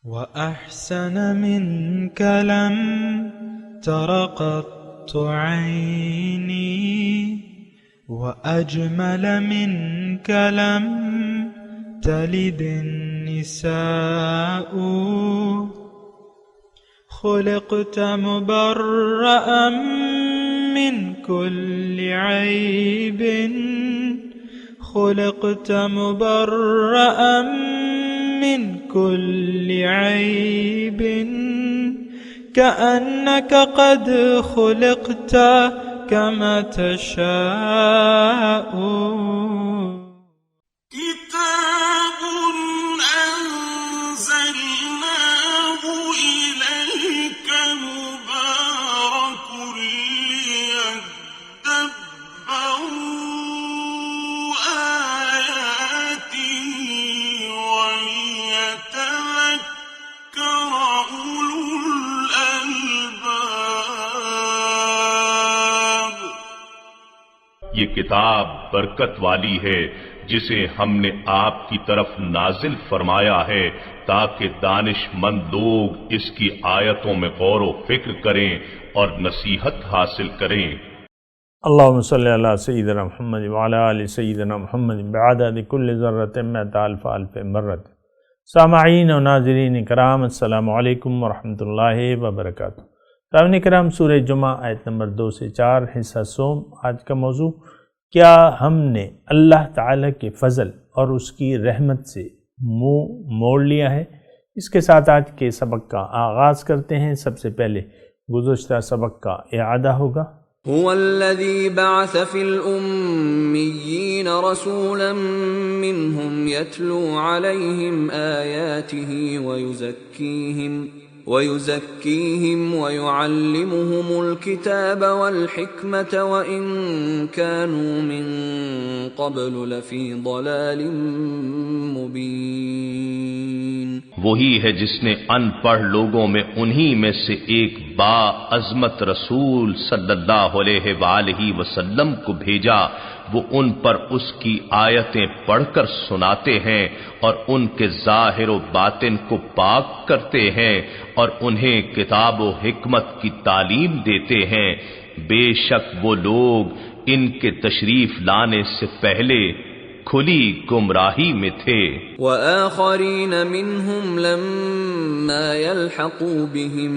وأحسن منك لم تر قط عيني وأجمل منك لم تلد النساء خلقت مبرأ من كل عيب خلقت مبرأ من كل عيب كأنك قد خلقت كما تشاء كتاب أنزلناه إليك مبارك ليدبروا آياته وليتذكر أولو الألباب۔ یہ کتاب برکت والی ہے جسے ہم نے آپ کی طرف نازل فرمایا ہے تاکہ دانش مند لوگ اس کی آیتوں میں غور و فکر کریں اور نصیحت حاصل کریں۔ اللہم صلی علی سیدنا محمد وعلی آل سیدنا محمد بعدد کل ذرۃ مئۃ الف الف مرۃ۔ سامعین و ناظرین کرام، السلام علیکم ورحمۃ اللہ وبرکاتہ۔ سامعین کرام، سورہ جمعہ آیت نمبر 2 سے 4 حصہ سوم۔ آج کا موضوع، کیا ہم نے اللہ تعالیٰ کے فضل اور اس کی رحمت سے منہ موڑ لیا ہے؟ اس کے ساتھ آج کے سبق کا آغاز کرتے ہیں۔ سب سے پہلے گزشتہ سبق کا اعادہ ہوگا۔ هو الذي بعث في الأميين رسولا منهم يتلو عليهم آياته ويزكيهم ويعلمهم الكتاب والحكمة وإن كانوا من قبل لفي ضلال مبين۔ وہی ہے جس نے ان پڑھ لوگوں میں انہی میں سے ایک با عظمت رسول صلی اللہ علیہ وآلہ وسلم کو بھیجا، وہ ان پر اس کی آیتیں پڑھ کر سناتے ہیں اور ان کے ظاہر و باطن کو پاک کرتے ہیں اور انہیں کتاب و حکمت کی تعلیم دیتے ہیں۔ بے شک وہ لوگ ان کے تشریف لانے سے پہلے کھلی گمراہی میں تھے۔ وآخرین منہم لما يلحقوا بهم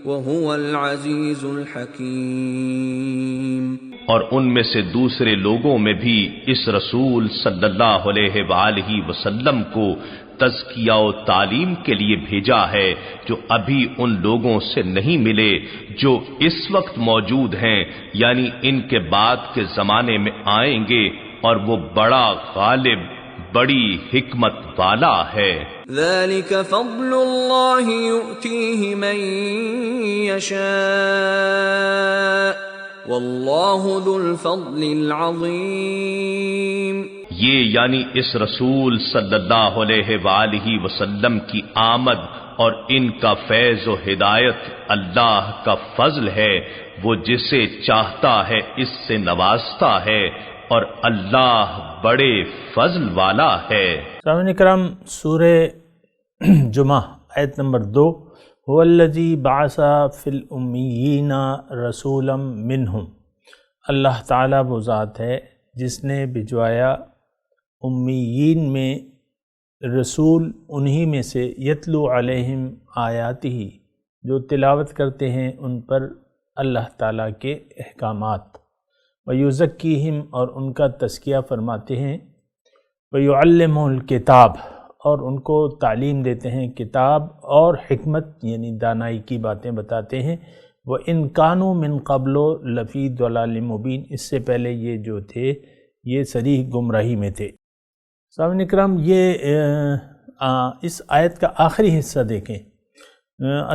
وهو العزیز الحکیم۔ اور ان میں سے دوسرے لوگوں میں بھی اس رسول صلی اللہ علیہ وآلہ وسلم کو تزکیہ و تعلیم کے لیے بھیجا ہے جو ابھی ان لوگوں سے نہیں ملے جو اس وقت موجود ہیں، یعنی ان کے بعد کے زمانے میں آئیں گے، اور وہ بڑا غالب، بڑی حکمت والا ہے۔ ذلك فضل اللہ یؤتیہ من یشاء واللہ ذو الفضل العظیم۔ یہ یعنی اس رسول صلی اللہ علیہ وآلہ وسلم کی آمد اور ان کا فیض و ہدایت اللہ کا فضل ہے، وہ جسے چاہتا ہے اس سے نوازتا ہے، اور اللہ بڑے فضل والا ہے۔ سامعین کرام، سورہ جمعہ آیت نمبر 2، هو الذی بعث فی الامیین رسولا منہم۔ اللہ تعالیٰ وہ ذات ہے جس نے بھجوایا امیین میں رسول، انہی میں سے، یتلو علیہم آیاتہ، جو تلاوت کرتے ہیں ان پر اللہ تعالیٰ کے احکامات، وَيُزَكِّيهِمْ، اور ان کا تزکیہ فرماتے ہیں، وَيُعَلِّمُهُ الْكِتَابَ، اور ان کو تعلیم دیتے ہیں کتاب اور حکمت، یعنی دانائی کی باتیں بتاتے ہیں۔ وَإِن كَانُوا مِن قَبْلُ لَفِي ضَلَالٍ مُبِينٍ، اس سے پہلے یہ جو تھے یہ صریح گمراہی میں تھے۔ سامعین اکرام، یہ اس آیت کا آخری حصہ دیکھیں۔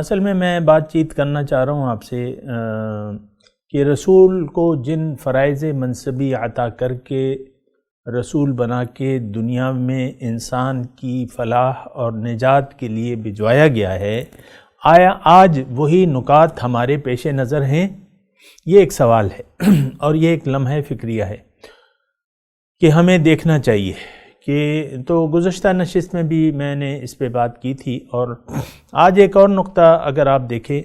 اصل میں بات چیت کرنا چاہ رہا ہوں آپ سے کہ رسول کو جن فرائض منصبی عطا کر کے رسول بنا کے دنیا میں انسان کی فلاح اور نجات کے لیے بھجوایا گیا ہے، آیا آج وہی نکات ہمارے پیش نظر ہیں؟ یہ ایک سوال ہے اور یہ ایک لمحہ فکریہ ہے کہ ہمیں دیکھنا چاہیے کہ تو گزشتہ نشست میں بھی میں نے اس پہ بات کی تھی، اور آج ایک اور نقطہ اگر آپ دیکھیں،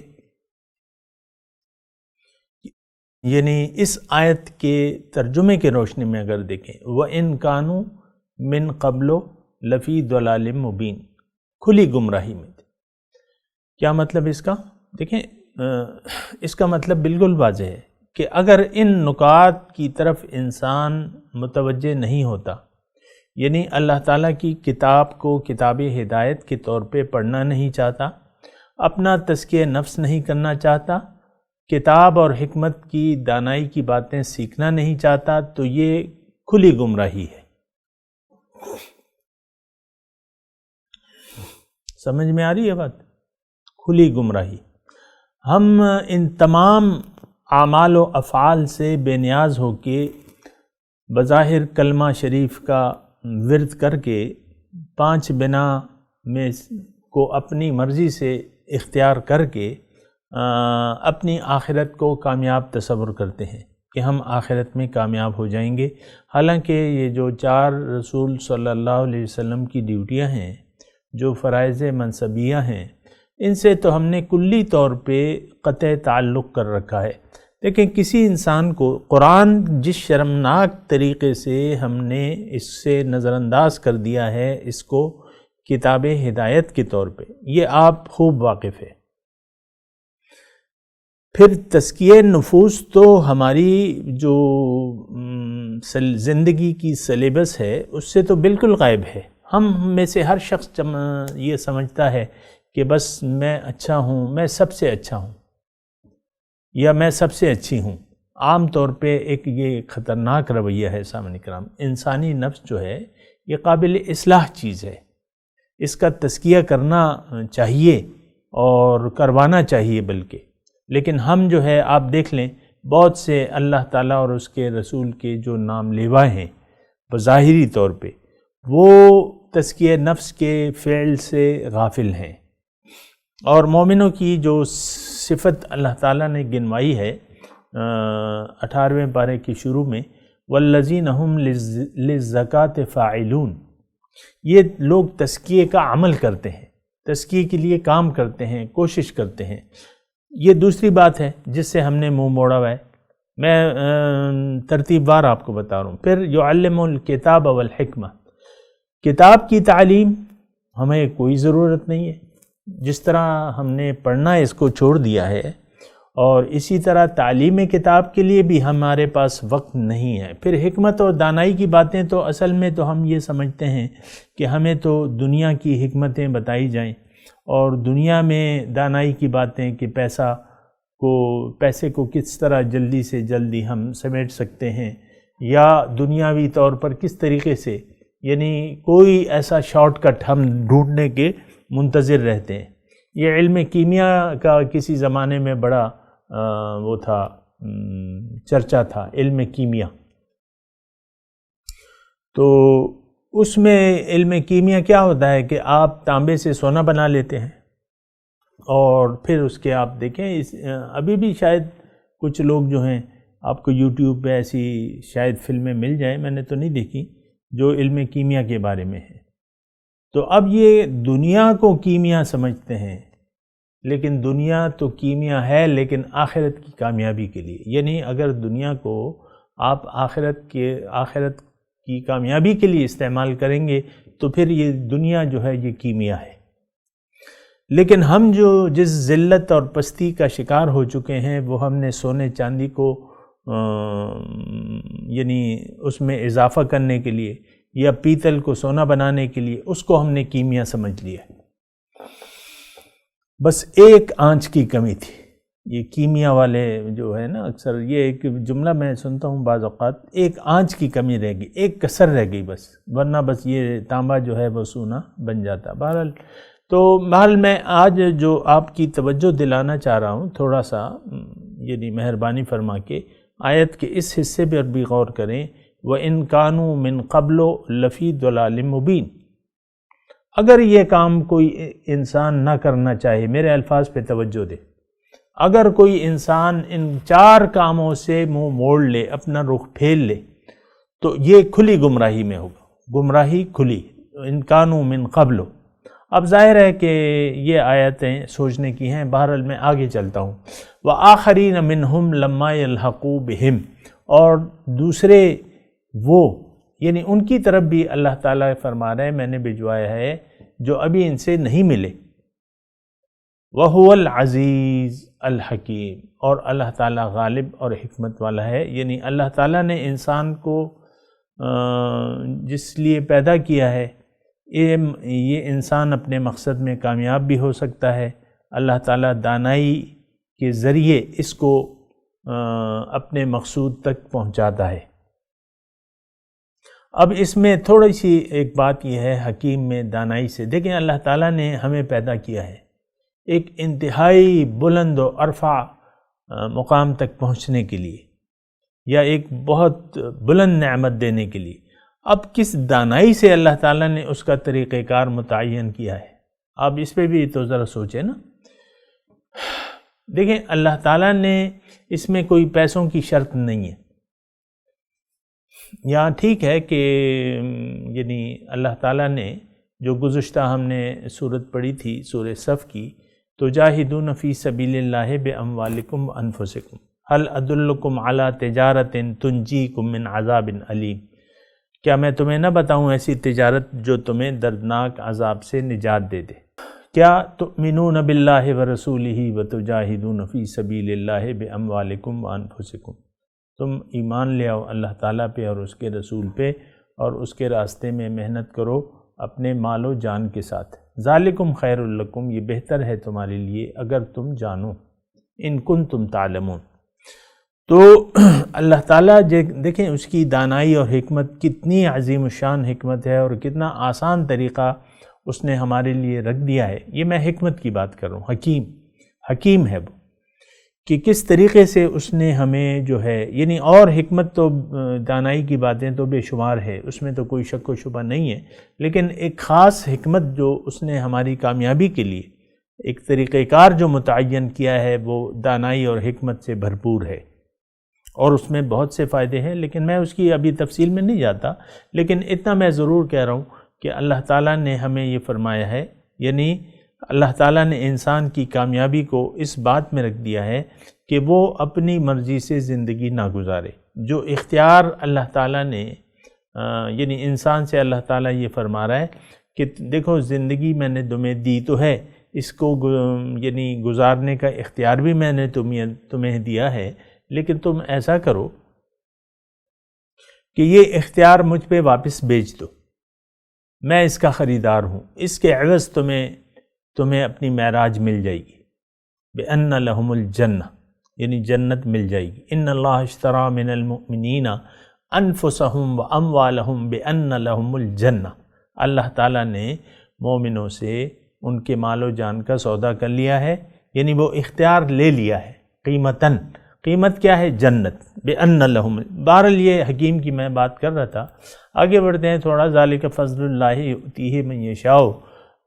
یعنی اس آیت کے ترجمے کے روشنی میں اگر دیکھیں، وَإِن كَانُوا مِن قَبْلُ لَفِي ضَلَالٍ مُبِينٍ، کھلی گمراہی میں تھے۔ کیا مطلب اس کا؟ دیکھیں اس کا مطلب بالکل واضح ہے کہ اگر ان نکات کی طرف انسان متوجہ نہیں ہوتا، یعنی اللہ تعالیٰ کی کتاب کو کتاب ہدایت کے طور پہ پڑھنا نہیں چاہتا، اپنا تزکیہ نفس نہیں کرنا چاہتا، کتاب اور حکمت کی دانائی کی باتیں سیکھنا نہیں چاہتا، تو یہ کھلی گمراہی ہے۔ سمجھ میں آ رہی ہے بات؟ کھلی گمراہی۔ ہم ان تمام اعمال و افعال سے بے نیاز ہو کے بظاہر کلمہ شریف کا ورد کر کے 5 بنا میں کو اپنی مرضی سے اختیار کر کے اپنی آخرت کو کامیاب تصور کرتے ہیں کہ ہم آخرت میں کامیاب ہو جائیں گے، حالانکہ یہ جو 4 رسول صلی اللہ علیہ وسلم کی ڈیوٹیاں ہیں، جو فرائض منصبیہ ہیں، ان سے تو ہم نے کلی طور پہ قطع تعلق کر رکھا ہے۔ لیکن کسی انسان کو قرآن جس شرمناک طریقے سے ہم نے اس سے نظر انداز کر دیا ہے، اس کو کتاب ہدایت کے طور پہ، یہ آپ خوب واقف ہے۔ پھر تزکیہ نفوس تو ہماری جو زندگی کی سلیبس ہے اس سے تو بالکل غائب ہے۔ ہم میں سے ہر شخص یہ سمجھتا ہے کہ بس میں اچھا ہوں، میں سب سے اچھا ہوں، یا میں سب سے اچھی ہوں۔ عام طور پہ ایک یہ خطرناک رویہ ہے سامعین کرام۔ انسانی نفس جو ہے یہ قابل اصلاح چیز ہے، اس کا تزکیہ کرنا چاہیے اور کروانا چاہیے بلکہ، لیکن ہم جو ہے آپ دیکھ لیں بہت سے اللہ تعالیٰ اور اس کے رسول کے جو نام لیوا ہیں بظاہری طور پہ، وہ تزکیہ نفس کے فعل سے غافل ہیں۔ اور مومنوں کی جو صفت اللہ تعالیٰ نے گنوائی ہے 18ویں پارے کی شروع میں، والذین ہم للزکاۃ فاعلون، یہ لوگ تزکیے کا عمل کرتے ہیں، تزکیے کے لیے کام کرتے ہیں، کوشش کرتے ہیں۔ یہ دوسری بات ہے جس سے ہم نے منہ موڑا ہوا ہے، میں ترتیب وار آپ کو بتا رہا ہوں۔ پھر یعلم الکتاب والحکمہ، کتاب کی تعلیم ہمیں کوئی ضرورت نہیں ہے، جس طرح ہم نے پڑھنا اس کو چھوڑ دیا ہے، اور اسی طرح تعلیم کتاب کے لیے بھی ہمارے پاس وقت نہیں ہے۔ پھر حکمت اور دانائی کی باتیں تو اصل میں تو ہم یہ سمجھتے ہیں کہ ہمیں تو دنیا کی حکمتیں بتائی جائیں، اور دنیا میں دانائی کی باتیں کہ پیسے کو کس طرح جلدی سے جلدی ہم سمیٹ سکتے ہیں، یا دنیاوی طور پر کس طریقے سے، یعنی کوئی ایسا شارٹ کٹ ہم ڈھونڈنے کے منتظر رہتے ہیں۔ یہ علم کیمیا کا کسی زمانے میں بڑا وہ تھا، چرچا تھا علم کیمیا۔ تو اس میں علم کیمیا کیا ہوتا ہے کہ آپ تانبے سے سونا بنا لیتے ہیں، اور پھر اس کے آپ دیکھیں ابھی بھی شاید کچھ لوگ جو ہیں، آپ کو یوٹیوب پہ ایسی شاید فلمیں مل جائیں، میں نے تو نہیں دیکھی، جو علم کیمیا کے بارے میں ہے۔ تو اب یہ دنیا کو کیمیا سمجھتے ہیں، لیکن دنیا تو کیمیا ہے لیکن آخرت کی کامیابی کے لیے، یعنی اگر دنیا کو آپ آخرت کی کامیابی کے لیے استعمال کریں گے تو پھر یہ دنیا جو ہے یہ کیمیا ہے۔ لیکن ہم جو جس ذلت اور پستی کا شکار ہو چکے ہیں، وہ ہم نے سونے چاندی کو یعنی اس میں اضافہ کرنے کے لیے، یا پیتل کو سونا بنانے کے لیے، اس کو ہم نے کیمیا سمجھ لیا۔ بس ایک آنچ کی کمی تھی۔ یہ کیمیا والے جو ہے نا، اکثر یہ ایک جملہ میں سنتا ہوں بعض اوقات، ایک آنچ کی کمی رہ گئی، ایک کسر رہ گئی بس، ورنہ بس یہ تانبا جو ہے وہ سونا بن جاتا۔ بہرحال میں آج جو آپ کی توجہ دلانا چاہ رہا ہوں تھوڑا سا، یعنی مہربانی فرما کے آیت کے اس حصے پر بھی غور کریں، وَإِن كَانُوا مِن قَبْلُ لَفِي ضَلَالٍ مُبِينٍ۔ اگر یہ کام کوئی انسان نہ کرنا چاہے، میرے الفاظ پہ توجہ دے، اگر کوئی انسان ان 4 کاموں سے منہ موڑ لے، اپنا رخ پھیر لے، تو یہ کھلی گمراہی میں ہوگا۔ گمراہی کھلی، ان کانوا من قبل۔ اب ظاہر ہے کہ یہ آیتیں سوچنے کی ہیں، بہرحال میں آگے چلتا ہوں۔ وآخرین منہم لما یلحقوا بہم، اور دوسرے وہ یعنی ان کی طرف بھی اللہ تعالیٰ فرما رہے ہیں میں نے بھجوایا ہے جو ابھی ان سے نہیں ملے۔ وَهُوَ الْعَزِيزُ الْحَكِيمُ، اور اللہ تعالیٰ غالب اور حکمت والا ہے، یعنی اللہ تعالیٰ نے انسان کو جس لیے پیدا کیا ہے یہ انسان اپنے مقصد میں کامیاب بھی ہو سکتا ہے۔ اللہ تعالیٰ دانائی کے ذریعے اس کو اپنے مقصود تک پہنچاتا ہے۔ اب اس میں تھوڑی سی ایک بات یہ ہے حکیم میں دانائی سے، دیکھیں اللہ تعالیٰ نے ہمیں پیدا کیا ہے ایک انتہائی بلند و عرفہ مقام تک پہنچنے کے لیے، یا ایک بہت بلند نعمت دینے کے لیے۔ اب کس دانائی سے اللہ تعالیٰ نے اس کا طریقہ کار متعین کیا ہے، اب اس پہ بھی تو ذرا سوچیں نا۔ دیکھیں اللہ تعالیٰ نے اس میں کوئی پیسوں کی شرط نہیں ہے، یا ٹھیک ہے کہ یعنی اللہ تعالیٰ نے جو گزشتہ ہم نے صورت پڑھی تھی سورہ صف کی، تو جاہدون فی سبیل اللہ باموالکم وانفسکم هل ادلکم علی تجارت تنجیکم من عذاب علیم، کیا میں تمہیں نہ بتاؤں ایسی تجارت جو تمہیں دردناک عذاب سے نجات دے دے؟ کیا تؤمنون باللہ ورسولہ وتجاہدون فی سبیل اللہ باموالکم وانفسکم، تم ایمان لے آؤ اللہ تعالیٰ پہ اور اس کے رسول پہ، اور اس کے راستے میں محنت کرو اپنے مال و جان کے ساتھ۔ ذالکم خیر لکم، یہ بہتر ہے تمہارے لیے اگر تم جانو، ان کنتم تعلمون۔ تو اللہ تعالیٰ دیکھیں اس کی دانائی اور حکمت کتنی عظیم الشان حکمت ہے، اور کتنا آسان طریقہ اس نے ہمارے لیے رکھ دیا ہے۔ یہ میں حکمت کی بات کر رہا ہوں، حکیم ہے وہ، کہ کس طریقے سے اس نے ہمیں جو ہے یعنی، اور حکمت تو دانائی کی باتیں تو بے شمار ہے، اس میں تو کوئی شک و شبہ نہیں ہے، لیکن ایک خاص حکمت جو اس نے ہماری کامیابی کے لیے ایک طریقہ کار جو متعین کیا ہے وہ دانائی اور حکمت سے بھرپور ہے، اور اس میں بہت سے فائدے ہیں، لیکن میں اس کی ابھی تفصیل میں نہیں جاتا، لیکن اتنا میں ضرور کہہ رہا ہوں کہ اللہ تعالیٰ نے ہمیں یہ فرمایا ہے، یعنی اللہ تعالیٰ نے انسان کی کامیابی کو اس بات میں رکھ دیا ہے کہ وہ اپنی مرضی سے زندگی نہ گزارے۔ جو اختیار اللہ تعالیٰ نے یعنی انسان سے اللہ تعالیٰ یہ فرما رہا ہے کہ دیکھو زندگی میں نے تمہیں دی تو ہے، اس کو یعنی گزارنے کا اختیار بھی میں نے تمہیں دیا ہے، لیکن تم ایسا کرو کہ یہ اختیار مجھ پہ واپس بیچ دو، میں اس کا خریدار ہوں، اس کے عوض تمہیں اپنی معراج مل جائے گی، بِأَنَّ لَهُمُ الْجَنَّةِ، یعنی جنت مل جائے گی۔ إِنَّ اللَّهَ اشْتَرَىٰ مِنَ الْمُؤْمِنِينَ أَنفُسَهُمْ وَأَمْوَالَهُمْ بِأَنَّ لَهُمُ الْجَنَّةِ، اللہ تعالیٰ نے مومنوں سے ان کے مال و جان کا سودا کر لیا ہے، یعنی وہ اختیار لے لیا ہے، قیمت کیا ہے؟ جنت، بِأَنَّ لَهُمُ۔ بہرحال یہ حکیم کی میں بات کر رہا تھا، آگے بڑھتے ہیں تھوڑا۔ ذَلِكَ فَضْلُ اللَّهِ يُؤْتِيهِ مَن يَشَاءُ،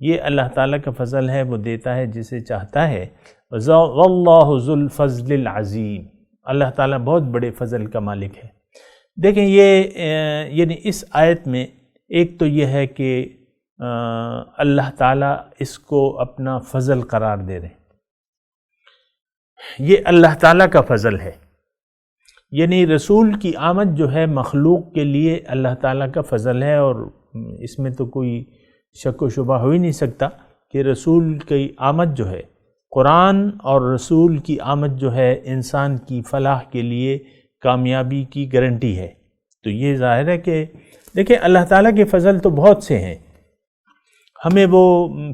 یہ اللہ تعالیٰ کا فضل ہے، وہ دیتا ہے جسے چاہتا ہے۔ وَاللَّهُ ذُو الْفَضْلِ الْعَظِيمِ، اللہ تعالیٰ بہت بڑے فضل کا مالک ہے۔ دیکھیں یہ یعنی اس آیت میں ایک تو یہ ہے کہ اللہ تعالیٰ اس کو اپنا فضل قرار دے رہے ہیں، یہ اللہ تعالیٰ کا فضل ہے، یعنی رسول کی آمد جو ہے مخلوق کے لیے اللہ تعالیٰ کا فضل ہے، اور اس میں تو کوئی شک و شبہ ہو ہی نہیں سکتا کہ رسول کی آمد جو ہے، قرآن اور رسول کی آمد جو ہے انسان کی فلاح کے لیے کامیابی کی گارنٹی ہے۔ تو یہ ظاہر ہے کہ دیکھیں اللہ تعالیٰ کے فضل تو بہت سے ہیں، ہمیں وہ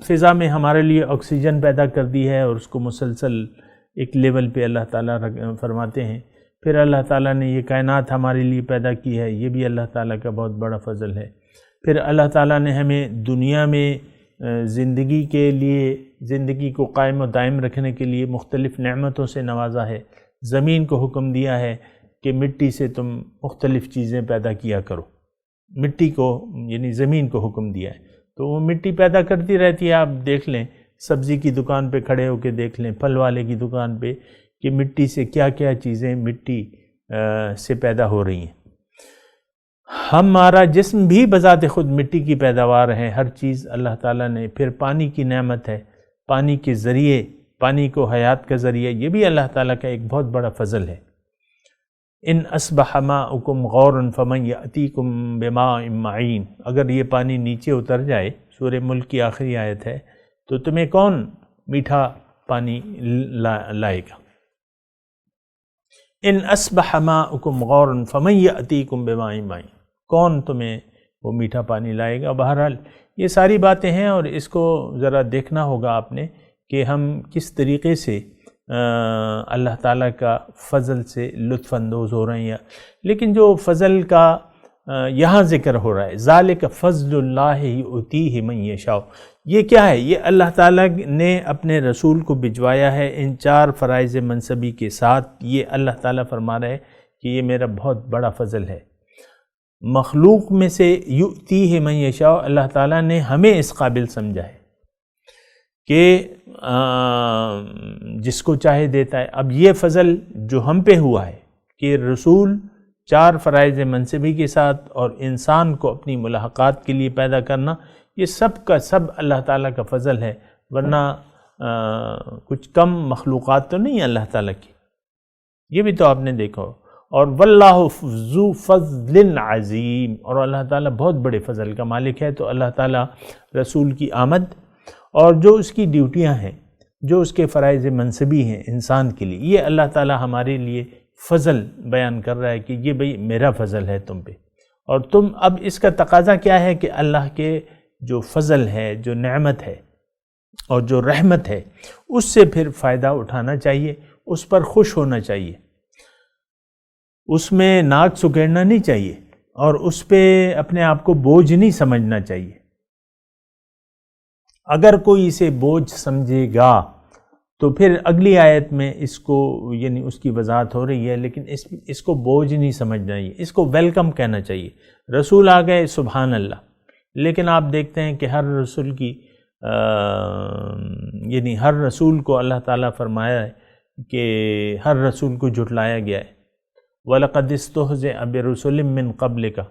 فضا میں ہمارے لیے آکسیجن پیدا کر دی ہے، اور اس کو مسلسل ایک لیول پہ اللہ تعالیٰ فرماتے ہیں۔ پھر اللہ تعالیٰ نے یہ کائنات ہمارے لیے پیدا کی ہے، یہ بھی اللہ تعالیٰ کا بہت بڑا فضل ہے۔ پھر اللہ تعالیٰ نے ہمیں دنیا میں زندگی کے لیے، زندگی کو قائم و دائم رکھنے کے لیے مختلف نعمتوں سے نوازا ہے۔ زمین کو حکم دیا ہے کہ مٹی سے تم مختلف چیزیں پیدا کیا کرو، مٹی کو یعنی زمین کو حکم دیا ہے، تو وہ مٹی پیدا کرتی رہتی ہے۔ آپ دیکھ لیں سبزی کی دکان پہ کھڑے ہو کے دیکھ لیں، پھل والے کی دکان پہ، کہ مٹی سے کیا کیا چیزیں مٹی سے پیدا ہو رہی ہیں۔ ہمارا جسم بھی بذات خود مٹی کی پیداوار ہے، ہر چیز اللہ تعالیٰ نے. پھر پانی کی نعمت ہے، پانی کے ذریعے، پانی کو حیات کا ذریعہ، یہ بھی اللہ تعالیٰ کا ایک بہت بڑا فضل ہے. ان اصبح ماؤکم غورا فمن یأتیکم بماء معین، اگر یہ پانی نیچے اتر جائے، سورہ ملک کی آخری آیت ہے، تو تمہیں کون میٹھا پانی لائے گا. ان اصبح ماؤکم غورا فمن یأتیکم بماء معین، کون تمہیں وہ میٹھا پانی لائے گا. بہرحال یہ ساری باتیں ہیں، اور اس کو ذرا دیکھنا ہوگا آپ نے کہ ہم کس طریقے سے اللہ تعالیٰ کا فضل سے لطف اندوز ہو رہے ہیں. لیکن جو فضل کا یہاں ذکر ہو رہا ہے، ذالک فضل اللہ یؤتیہ من یشاء، یہ کیا ہے؟ یہ اللہ تعالیٰ نے اپنے رسول کو بھجوایا ہے ان 4 فرائض منصبی کے ساتھ. یہ اللہ تعالیٰ فرما رہا ہے کہ یہ میرا بہت بڑا فضل ہے. مخلوق میں سے یؤتیہ من یشاء، اللہ تعالیٰ نے ہمیں اس قابل سمجھا ہے کہ جس کو چاہے دیتا ہے. اب یہ فضل جو ہم پہ ہوا ہے کہ رسول 4 فرائض منصبی کے ساتھ اور انسان کو اپنی ملاقات کے لیے پیدا کرنا، یہ سب کا سب اللہ تعالیٰ کا فضل ہے. ورنہ کچھ کم مخلوقات تو نہیں اللہ تعالیٰ کی، یہ بھی تو آپ نے دیکھا ہو. اور واللہ ذو فضل عظیم، اور اللہ تعالیٰ بہت بڑے فضل کا مالک ہے. تو اللہ تعالیٰ رسول کی آمد اور جو اس کی ڈیوٹیاں ہیں، جو اس کے فرائض منصبی ہیں انسان کے لیے، یہ اللہ تعالیٰ ہمارے لیے فضل بیان کر رہا ہے کہ یہ بھئی میرا فضل ہے تم پہ. اور تم اب اس کا تقاضا کیا ہے کہ اللہ کے جو فضل ہے، جو نعمت ہے اور جو رحمت ہے، اس سے پھر فائدہ اٹھانا چاہیے، اس پر خوش ہونا چاہیے، اس میں ناک سکیڑنا نہیں چاہیے، اور اس پہ اپنے آپ کو بوجھ نہیں سمجھنا چاہیے. اگر کوئی اسے بوجھ سمجھے گا تو پھر اگلی آیت میں اس کو یعنی اس کی وضاحت ہو رہی ہے، لیکن اس کو بوجھ نہیں سمجھنا چاہیے، اس کو ویلکم کہنا چاہیے. رسول آ گئے، سبحان اللہ. لیکن آپ دیکھتے ہیں کہ ہر رسول کی یعنی ہر رسول کو اللہ تعالیٰ فرمایا ہے کہ ہر رسول کو جھٹلایا گیا ہے. وَلَقَدِ اسْتُهْزِئَ بِرُسُلٍ مِّن قَبْلِكَ،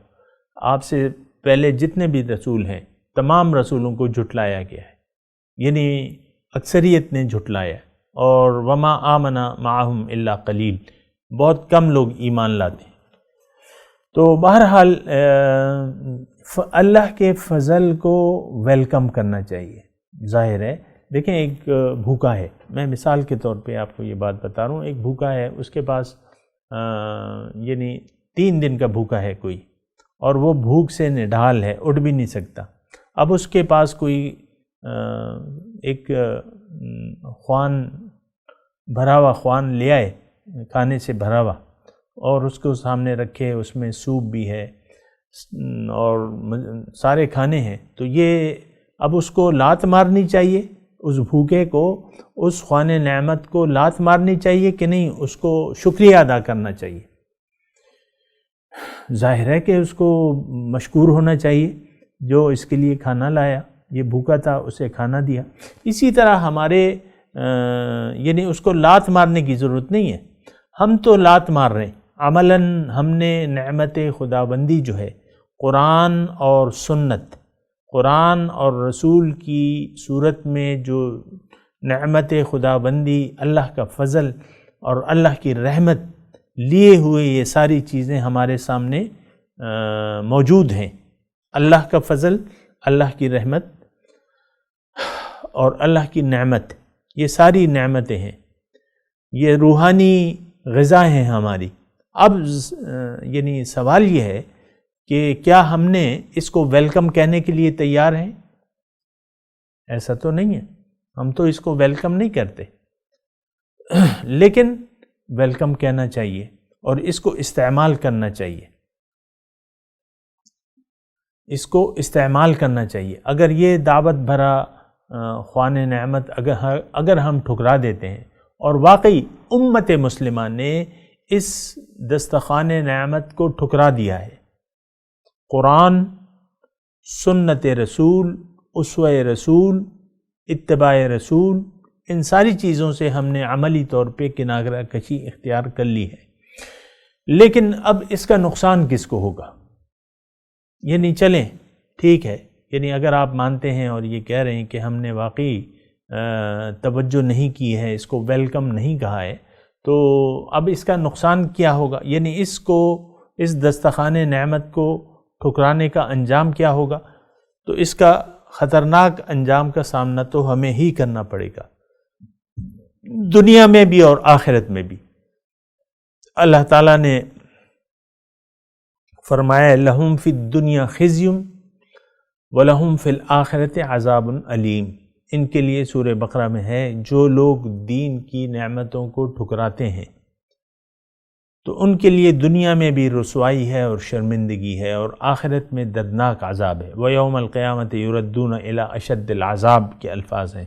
آپ سے پہلے جتنے بھی رسول ہیں تمام رسولوں کو جھٹلایا گیا ہے، یعنی اکثریت نے جھٹلایا. اور وَمَا آمَنَ مَعَهُمْ إِلَّا قَلِيلٌ، بہت کم لوگ ایمان لاتے ہیں. تو بہرحال اللہ کے فضل کو ویلکم کرنا چاہیے. ظاہر ہے، دیکھیں ایک بھوکا ہے، میں مثال کے طور پہ آپ کو یہ بات بتا رہا ہوں. ایک بھوکا ہے، اس کے پاس یعنی 3 دن کا بھوکا ہے کوئی، اور وہ بھوک سے نڈھال ہے، اٹھ بھی نہیں سکتا. اب اس کے پاس کوئی ایک خوان، بھرا ہوا خوان لے آئے، کھانے سے بھرا ہوا، اور اس کو سامنے رکھے، اس میں سوپ بھی ہے اور سارے کھانے ہیں. تو یہ اب اس کو لات مارنی چاہیے، اس بھوکے کو، اس خوان نعمت کو لات مارنی چاہیے کہ نہیں؟ اس کو شکریہ ادا کرنا چاہیے. ظاہر ہے کہ اس کو مشکور ہونا چاہیے جو اس کے لیے کھانا لایا، یہ بھوکا تھا، اسے کھانا دیا. اسی طرح ہمارے یعنی اس کو لات مارنے کی ضرورت نہیں ہے. ہم تو لات مار رہے ہیں، عملاً ہم نے نعمت خداوندی جو ہے قرآن اور سنت، قرآن اور رسول کی صورت میں جو نعمت خداوندی، اللہ کا فضل اور اللہ کی رحمت لیے ہوئے، یہ ساری چیزیں ہمارے سامنے موجود ہیں. اللہ کا فضل، اللہ کی رحمت اور اللہ کی نعمت، یہ ساری نعمتیں ہیں، یہ روحانی غذا ہیں ہماری. اب یعنی سوال یہ ہے کہ کیا ہم نے اس کو ویلکم کہنے کے لیے تیار ہیں؟ ایسا تو نہیں ہے، ہم تو اس کو ویلکم نہیں کرتے، لیکن ویلکم کہنا چاہیے اور اس کو استعمال کرنا چاہیے، اس کو استعمال کرنا چاہیے. اگر یہ دعوت بھرا خوان نعمت اگر ہم ٹھکرا دیتے ہیں، اور واقعی امت مسلمہ نے اس دستخوان نعمت کو ٹھکرا دیا ہے، قرآن، سنت رسول، اسوہ رسول، اتباع رسول، ان ساری چیزوں سے ہم نے عملی طور پہ کنارہ کشی اختیار کر لی ہے. لیکن اب اس کا نقصان کس کو ہوگا؟ یعنی چلیں ٹھیک ہے، یعنی اگر آپ مانتے ہیں اور یہ کہہ رہے ہیں کہ ہم نے واقعی توجہ نہیں کی ہے، اس کو ویلکم نہیں کہا ہے، تو اب اس کا نقصان کیا ہوگا؟ یعنی اس دستخوان نعمت کو ٹھکرانے کا انجام کیا ہوگا؟ تو اس کا خطرناک انجام کا سامنا تو ہمیں ہی کرنا پڑے گا، دنیا میں بھی اور آخرت میں بھی۔ اللہ تعالیٰ نے فرمایا لَهُمْ فِي الدُّنْيَا خِزْيٌ وَلَهُمْ فِي الْآخِرَةِ عَذَابٌ علیم، ان کے لیے سورہ بقرہ میں ہے جو لوگ دین کی نعمتوں کو ٹھکراتے ہیں تو ان کے لیے دنیا میں بھی رسوائی ہے اور شرمندگی ہے، اور آخرت میں دردناک عذاب ہے۔ وَيَوْمَ الْقِيَامَةِ يُرَدُّونَ إِلَىٰ أَشَدِّ الْعَذَابِ کے الفاظ ہیں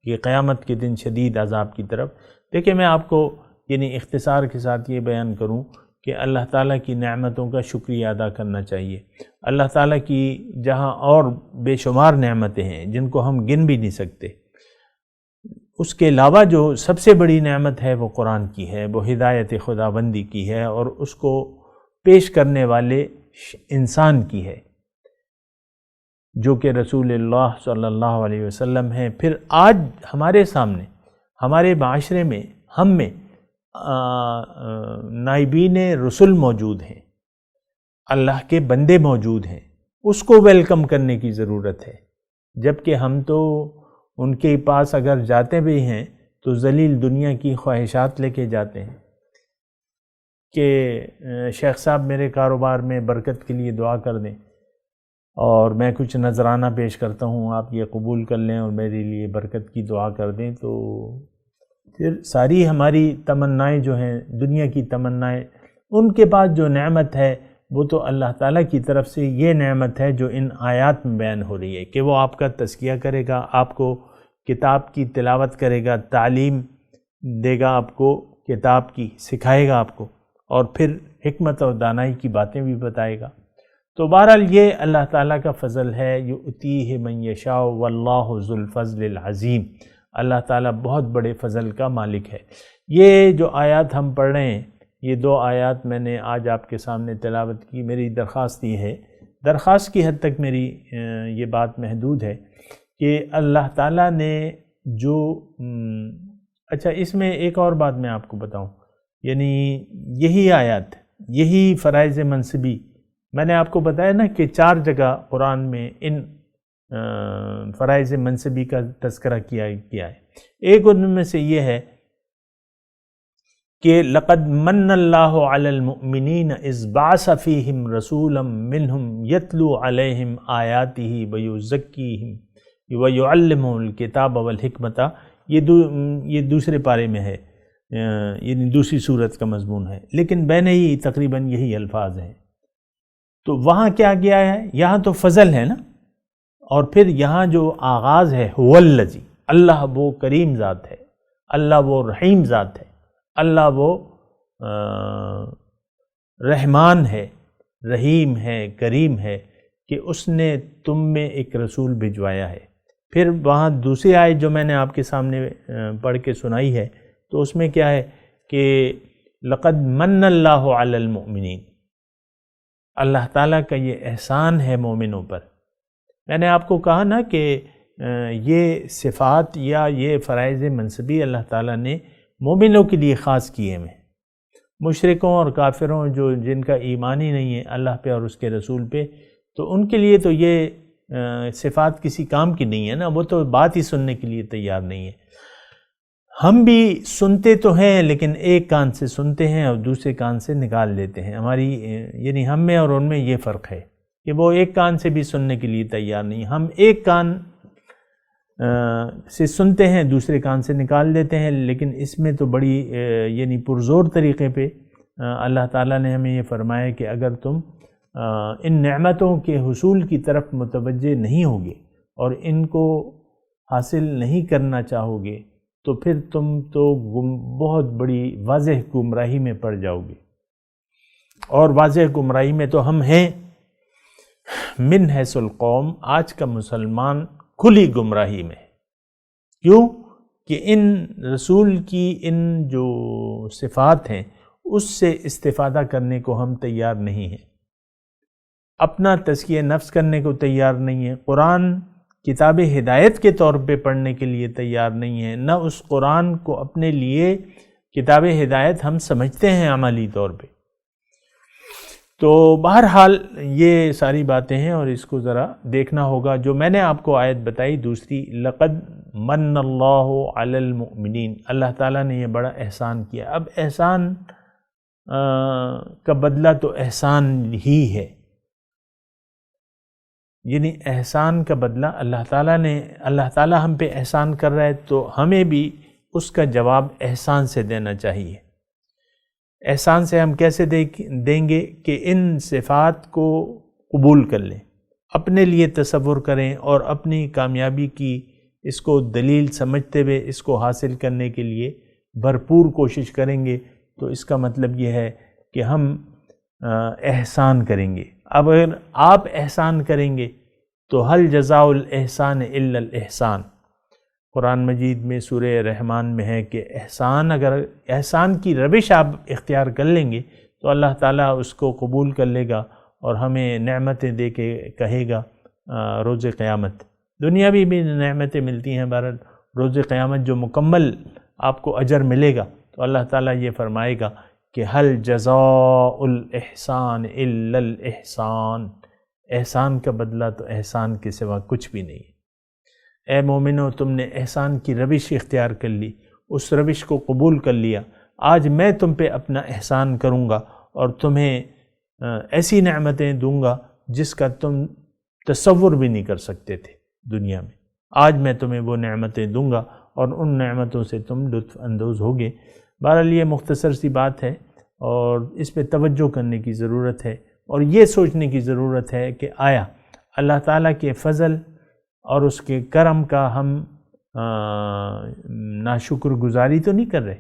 کہ قیامت کے دن شدید عذاب کی طرف۔ دیکھیں میں آپ کو یعنی اختصار کے ساتھ یہ بیان کروں کہ اللہ تعالیٰ کی نعمتوں کا شکریہ ادا کرنا چاہیے۔ اللہ تعالیٰ کی جہاں اور بے شمار نعمتیں ہیں جن کو ہم گن بھی نہیں سکتے، اس کے علاوہ جو سب سے بڑی نعمت ہے وہ قرآن کی ہے، وہ ہدایت خداوندی کی ہے، اور اس کو پیش کرنے والے انسان کی ہے جو کہ رسول اللہ صلی اللہ علیہ وسلم ہیں۔ پھر آج ہمارے سامنے ہمارے معاشرے میں ہم میں نائبین رسول موجود ہیں، اللہ کے بندے موجود ہیں، اس کو ویلکم کرنے کی ضرورت ہے، جبکہ ہم تو ان کے پاس اگر جاتے بھی ہیں تو ذلیل دنیا کی خواہشات لے کے جاتے ہیں کہ شیخ صاحب میرے کاروبار میں برکت کے لیے دعا کر دیں، اور میں کچھ نذرانہ پیش کرتا ہوں، آپ یہ قبول کر لیں اور میرے لیے برکت کی دعا کر دیں۔ تو پھر ساری ہماری تمنائیں جو ہیں، دنیا کی تمنائیں، ان کے پاس جو نعمت ہے وہ تو اللہ تعالیٰ کی طرف سے یہ نعمت ہے جو ان آیات میں بیان ہو رہی ہے کہ وہ آپ کا تزکیہ کرے گا، آپ کو کتاب کی تلاوت کرے گا، تعلیم دے گا آپ کو، کتاب کی سکھائے گا آپ کو، اور پھر حکمت اور دانائی کی باتیں بھی بتائے گا۔ تو بہرحال یہ اللہ تعالیٰ کا فضل ہے، یؤتیہ من یشاء واللہ ذو الفضل العظیم، اللہ تعالیٰ بہت بڑے فضل کا مالک ہے۔ یہ جو آیات ہم پڑھ رہے ہیں، یہ دو آیات میں نے آج آپ کے سامنے تلاوت کی، میری درخواست یہ ہے، درخواست کی حد تک میری یہ بات محدود ہے کہ اللہ تعالیٰ نے جو اچھا اس میں ایک اور بات میں آپ کو بتاؤں، یعنی یہی آیات، یہی فرائض منصبی، میں نے آپ کو بتایا نا کہ 4 جگہ قرآن میں ان فرائض منصبی کا تذکرہ کیا ہے۔ ایک ان میں سے یہ ہے کہ لقد من اللہ علی المؤمنین اذ بعث فیہم رسولا منہم یتلو علیہم آیاتہ ویزکیہم ویعلمہم الکتاب والحکمت، یہ دوسرے پارے میں ہے، یعنی دوسری سورت کا مضمون ہے، لیکن بین ہی تقریباً یہی الفاظ ہیں۔ تو وہاں کیا کیا ہے؟ یہاں تو فضل ہے نا، اور پھر یہاں جو آغاز ہے هو الذی، اللہ وہ کریم ذات ہے، اللہ وہ رحیم ذات ہے، اللہ وہ رحمان ہے، رحیم ہے، کریم ہے کہ اس نے تم میں ایک رسول بھجوایا ہے۔ پھر وہاں دوسری آیت جو میں نے آپ کے سامنے پڑھ کے سنائی ہے، تو اس میں کیا ہے کہ لقد من اللہ علی المؤمنین، اللہ تعالیٰ کا یہ احسان ہے مومنوں پر۔ میں نے آپ کو کہا نا کہ یہ صفات یا یہ فرائض منصبی اللہ تعالیٰ نے مومنوں کے لیے خاص کیے ہیں، مشرکوں اور کافروں جن کا ایمان ہی نہیں ہے اللہ پہ اور اس کے رسول پہ، تو ان کے لیے تو یہ صفات کسی کام کی نہیں ہے نا، وہ تو بات ہی سننے کے لیے تیار نہیں ہے۔ ہم بھی سنتے تو ہیں لیکن ایک کان سے سنتے ہیں اور دوسرے کان سے نکال لیتے ہیں، ہماری یعنی ہم میں اور ان میں یہ فرق ہے کہ وہ ایک کان سے بھی سننے کے لیے تیار نہیں، ہم ایک کان سے سنتے ہیں دوسرے کان سے نکال دیتے ہیں، لیکن اس میں تو بڑی یعنی پرزور طریقے پہ اللہ تعالیٰ نے ہمیں یہ فرمایا کہ اگر تم ان نعمتوں کے حصول کی طرف متوجہ نہیں ہوگے اور ان کو حاصل نہیں کرنا چاہو گے تو پھر تم تو بہت بڑی واضح گمراہی میں پڑ جاؤ گے، اور واضح گمراہی میں تو ہم ہیں۔ من حیث القوم، آج کا مسلمان کھلی گمراہی میں، کیوں کہ ان رسول کی ان جو صفات ہیں اس سے استفادہ کرنے کو ہم تیار نہیں ہیں۔ اپنا تزکیہ نفس کرنے کو تیار نہیں ہے، قرآن کتاب ہدایت کے طور پہ پڑھنے کے لیے تیار نہیں ہے، نہ اس قرآن کو اپنے لیے کتاب ہدایت ہم سمجھتے ہیں عملی طور پہ۔ تو بہرحال یہ ساری باتیں ہیں اور اس کو ذرا دیکھنا ہوگا۔ جو میں نے آپ کو آیت بتائی دوسری، لقد من اللہ علی المؤمنین، اللہ تعالیٰ نے یہ بڑا احسان کیا۔ اب احسان کا بدلہ تو احسان ہی ہے، یعنی احسان کا بدلہ اللہ تعالیٰ ہم پہ احسان کر رہا ہے تو ہمیں بھی اس کا جواب احسان سے دینا چاہیے۔ احسان سے ہم کیسے دیں گے کہ ان صفات کو قبول کر لیں، اپنے لیے تصور کریں اور اپنی کامیابی کی اس کو دلیل سمجھتے ہوئے اس کو حاصل کرنے کے لیے بھرپور کوشش کریں گے، تو اس کا مطلب یہ ہے کہ ہم احسان کریں گے۔ اب اگر آپ احسان کریں گے تو حل جزاء الاحسان الا الاحسان، قرآن مجید میں سورہ رحمان میں ہے کہ اگر احسان کی روش آپ اختیار کر لیں گے تو اللہ تعالیٰ اس کو قبول کر لے گا اور ہمیں نعمتیں دے کے کہے گا روز قیامت۔ دنیا بھی نعمتیں ملتی ہیں، بہرحال روز قیامت جو مکمل آپ کو اجر ملے گا تو اللہ تعالیٰ یہ فرمائے گا کہ حل جزاء الاحسان الا الاحسان، احسان کا بدلہ تو احسان کے سوا کچھ بھی نہیں۔ اے مومنو، تم نے احسان کی روش اختیار کر لی، اس روش کو قبول کر لیا، آج میں تم پہ اپنا احسان کروں گا اور تمہیں ایسی نعمتیں دوں گا جس کا تم تصور بھی نہیں کر سکتے تھے دنیا میں۔ آج میں تمہیں وہ نعمتیں دوں گا اور ان نعمتوں سے تم لطف اندوز ہوگے۔ بہرحال یہ مختصر سی بات ہے اور اس پہ توجہ کرنے کی ضرورت ہے اور یہ سوچنے کی ضرورت ہے کہ آیا اللہ تعالیٰ کے فضل اور اس کے کرم کا ہم ناشکر گزاری تو نہیں کر رہے،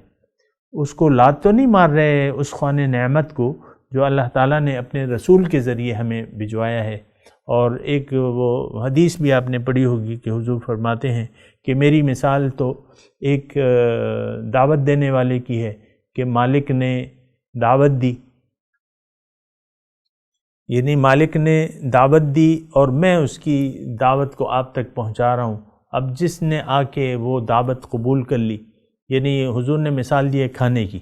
اس کو لات تو نہیں مار رہے، اس خوان نعمت کو جو اللہ تعالیٰ نے اپنے رسول کے ذریعے ہمیں بھجوایا ہے۔ اور ایک وہ حدیث بھی آپ نے پڑھی ہوگی کہ حضور فرماتے ہیں کہ میری مثال تو ایک دعوت دینے والے کی ہے کہ مالک نے دعوت دی، یعنی مالک نے دعوت دی اور میں اس کی دعوت کو آپ تک پہنچا رہا ہوں۔ اب جس نے آ کے وہ دعوت قبول کر لی، یعنی حضور نے مثال دی ہے کھانے کی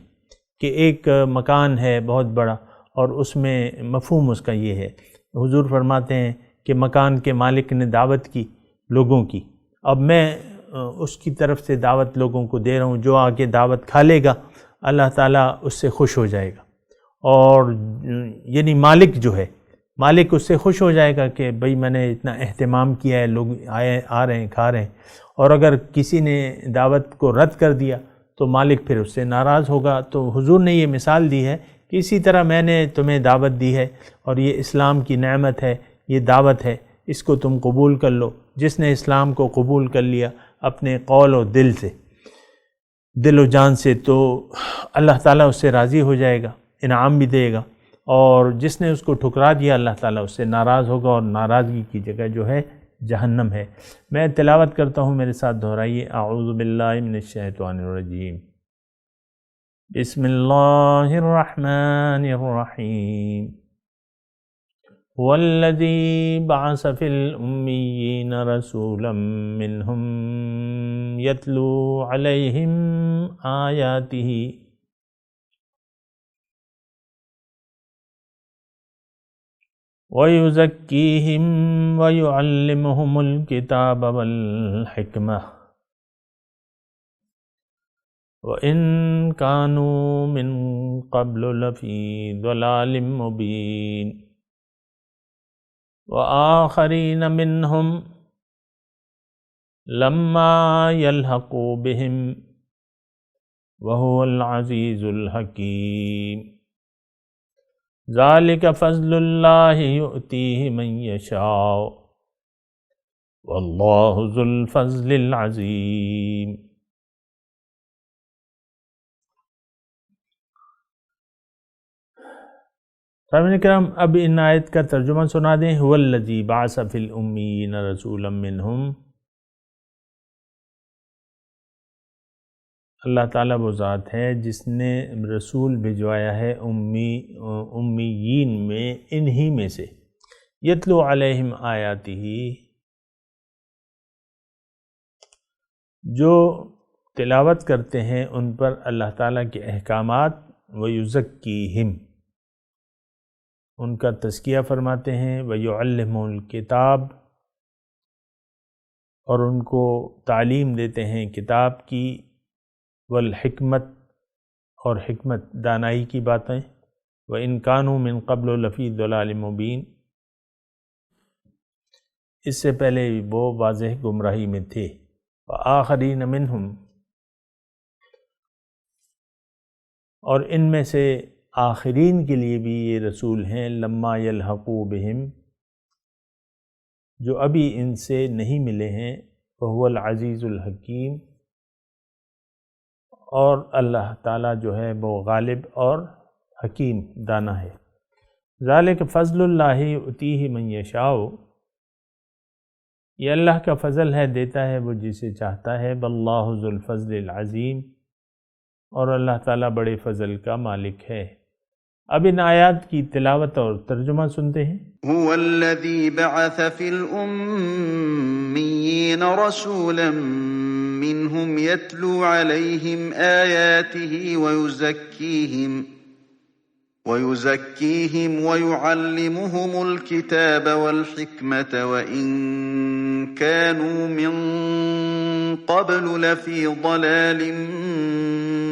کہ ایک مکان ہے بہت بڑا اور اس میں مفہوم اس کا یہ ہے، حضور فرماتے ہیں کہ مکان کے مالک نے دعوت کی لوگوں کی، اب میں اس کی طرف سے دعوت لوگوں کو دے رہا ہوں، جو آ کے دعوت کھا لے گا اللہ تعالیٰ اس سے خوش ہو جائے گا، اور یعنی مالک جو ہے مالک اس سے خوش ہو جائے گا کہ بھئی میں نے اتنا اہتمام کیا ہے، لوگ آ رہے ہیں کھا رہے ہیں۔ اور اگر کسی نے دعوت کو رد کر دیا تو مالک پھر اس سے ناراض ہوگا۔ تو حضور نے یہ مثال دی ہے کہ اسی طرح میں نے تمہیں دعوت دی ہے اور یہ اسلام کی نعمت ہے، یہ دعوت ہے، اس کو تم قبول کر لو۔ جس نے اسلام کو قبول کر لیا اپنے قول و دل سے، دل و جان سے، تو اللہ تعالیٰ اس سے راضی ہو جائے گا، انعام بھی دے گا، اور جس نے اس کو ٹھکرا دیا اللہ تعالیٰ اس سے ناراض ہوگا اور ناراضگی کی جگہ جو ہے جہنم ہے۔ میں تلاوت کرتا ہوں، میرے ساتھ دہرائیے۔ اعوذ باللہ من الشیطان الرجیم، بسم اللہ الرحمن الرحیم، والذی بعث فی الأمیین رسولا منہم یتلو علیہم آیاتہ وَيُزَكِّيهِمْ وَيُعَلِّمُهُمُ الْكِتَابَ وَالْحِكْمَةَ وَإِنْ كَانُوا مِنْ قَبْلُ لَفِي ضَلَالٍ مُبِينٍ وَآخَرِينَ مِنْهُمْ لَمَّا يَلْحَقُوا بِهِمْ وَهُوَ الْعَزِيزُ الْحَكِيمُ ذَلِكَ فَضْلُ اللَّهِ يُؤْتِيهِ مَن يَشَاءُ وَاللَّهُ ذُو الْفَضْلِ الْعَظِيمِ۔ سامعین کرام، اب ان آیت کا ترجمہ سنا دیں۔ هُوَ الَّذِي بَعَثَ فِي الْأُمِّيِّينَ رَسُولًا مِّنْهُمْ، اللہ تعالیٰ وہ ذات ہے جس نے رسول بھجوایا ہے امیین میں، انہی میں سے، یتلو علیہم آیاتہ، جو تلاوت کرتے ہیں ان پر اللہ تعالیٰ کے احکامات، ویزکیہم، ان کا تزکیہ فرماتے ہیں، ویعلمہم الکتاب، اور ان کو تعلیم دیتے ہیں کتاب کی، والحکمت، اور حکمت دانائی کی باتیں، وَإِن كَانُوا مِن قَبْلُ لَفِي ضَلَالٍ مُبِينٍ، اس سے پہلے وہ واضح گمراہی میں تھے، وَآخَرِينَ مِنْهُمْ، اور ان میں سے آخرین کے لیے بھی یہ رسول ہیں، لَمَّا يَلْحَقُوا بِهِمْ، جو ابھی ان سے نہیں ملے ہیں، وَهُوَ الْعَزِيزُ الْحَكِيمُ، اور اللہ تعالیٰ جو ہے وہ غالب اور حکیم دانا ہے۔ ذَلِكَ فَضْلُ اللَّهِ يُؤْتِيهِ مَن يَشَاءُ، یہ اللہ کا فضل ہے، دیتا ہے وہ جسے چاہتا ہے، وَاللَّهُ ذُو الْفَضْلِ الْعَظِيمِ، اور اللہ تعالیٰ بڑے فضل کا مالک ہے۔ اب ان آیات کی تلاوت اور ترجمہ سنتے ہیں۔ هو الذي بعث في الأميين رسولا منهم يتلو عليهم آياته ويزكيهم ويعلمهم الكتاب والحكمة وإن كانوا من قبل لفي ضلال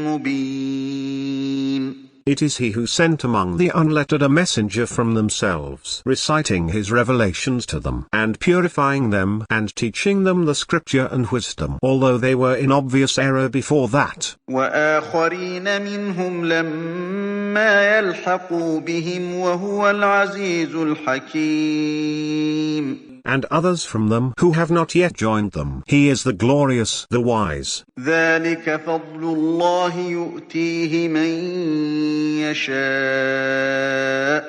مبين. It is he who sent among the unlettered a messenger from themselves, reciting his revelations to them, and purifying them, and teaching them the scripture and wisdom, although they were in obvious error before that. وَآخَرِينَ مِنْهُمْ لَمَّا يَلْحَقُوا بِهِمْ وَهُوَ الْعَزِيزُ الْحَكِيمُ. And others from them who have not yet joined them. He is the glorious, the wise. ذَلِكَ فَضْلُ اللَّهِ يُؤْتِيهِ مَن يَشَاءُ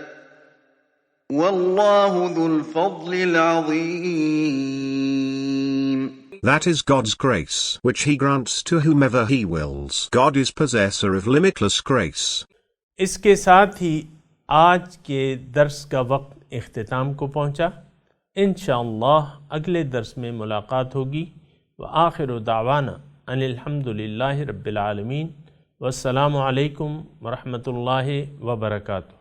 وَاللَّهُ ذُو الْفَضْلِ الْعَظِيمِ. That is God's grace, which he grants to whomever he wills. God is possessor of limitless grace. اس کے ساتھ ہی آج کے درس کا وقت اختتام کو پہنچا۔ انشاءاللہ اگلے درس میں ملاقات ہوگی۔ وآخر دعوانا ان الحمدللہ رب العالمین، والسلام علیکم ورحمۃ اللہ وبرکاتہ۔